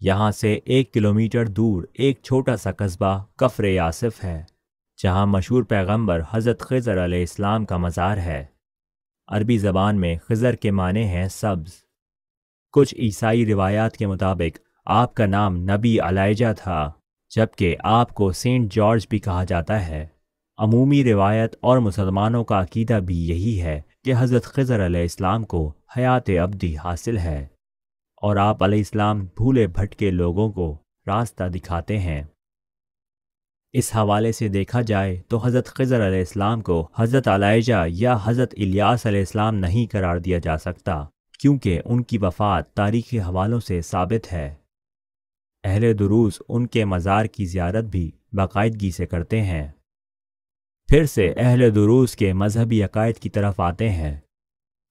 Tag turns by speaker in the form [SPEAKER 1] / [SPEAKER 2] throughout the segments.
[SPEAKER 1] یہاں سے 1 کلومیٹر دور ایک چھوٹا سا قصبہ کفر یاسف ہے، جہاں مشہور پیغمبر حضرت خضر علیہ السلام کا مزار ہے۔ عربی زبان میں خضر کے معنی ہیں سبز۔ کچھ عیسائی روایات کے مطابق آپ کا نام نبی علیجہ تھا، جبکہ آپ کو سینٹ جارج بھی کہا جاتا ہے۔ عمومی روایت اور مسلمانوں کا عقیدہ بھی یہی ہے کہ حضرت خضر علیہ السلام کو حیات ابدی حاصل ہے، اور آپ علیہ السلام بھولے بھٹکے لوگوں کو راستہ دکھاتے ہیں۔ اس حوالے سے دیکھا جائے تو حضرت خضر علیہ السلام کو حضرت علیجہ یا حضرت الیاس علیہ السلام نہیں قرار دیا جا سکتا، کیونکہ ان کی وفات تاریخی حوالوں سے ثابت ہے۔ اہل دروز ان کے مزار کی زیارت بھی باقاعدگی سے کرتے ہیں۔ پھر سے اہل دروز کے مذہبی عقائد کی طرف آتے ہیں۔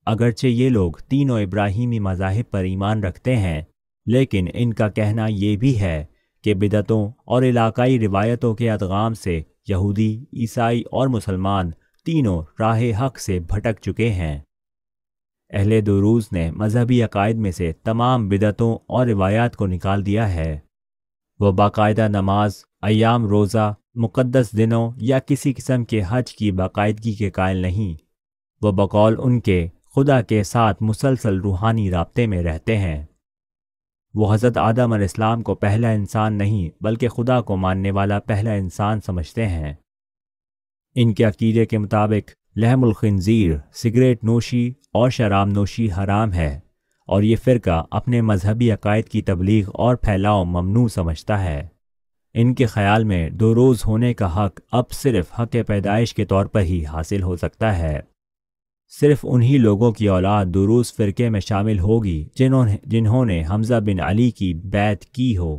[SPEAKER 1] اگرچہ یہ لوگ تینوں ابراہیمی مذاہب پر ایمان رکھتے ہیں، لیکن ان کا کہنا یہ بھی ہے کہ بدعتوں اور علاقائی روایتوں کے ادغام سے یہودی، عیسائی اور مسلمان تینوں راہ حق سے بھٹک چکے ہیں۔ اہل دروز نے مذہبی عقائد میں سے تمام بدعتوں اور روایات کو نکال دیا ہے۔ وہ باقاعدہ نماز، ایام روزہ، مقدس دنوں یا کسی قسم کے حج کی باقاعدگی کے قائل نہیں۔ وہ بقول ان کے خدا کے ساتھ مسلسل روحانی رابطے میں رہتے ہیں۔ وہ حضرت آدم علیہ السلام کو پہلا انسان نہیں بلکہ خدا کو ماننے والا پہلا انسان سمجھتے ہیں۔ ان کے عقیدے کے مطابق لحم الخنزیر، سگریٹ نوشی اور شراب نوشی حرام ہے، اور یہ فرقہ اپنے مذہبی عقائد کی تبلیغ اور پھیلاؤ ممنوع سمجھتا ہے۔ ان کے خیال میں دو روز ہونے کا حق اب صرف حق پیدائش کے طور پر ہی حاصل ہو سکتا ہے۔ صرف انہی لوگوں کی اولاد دروز فرقے میں شامل ہوگی جنہوں نے حمزہ بن علی کی بیعت کی ہو۔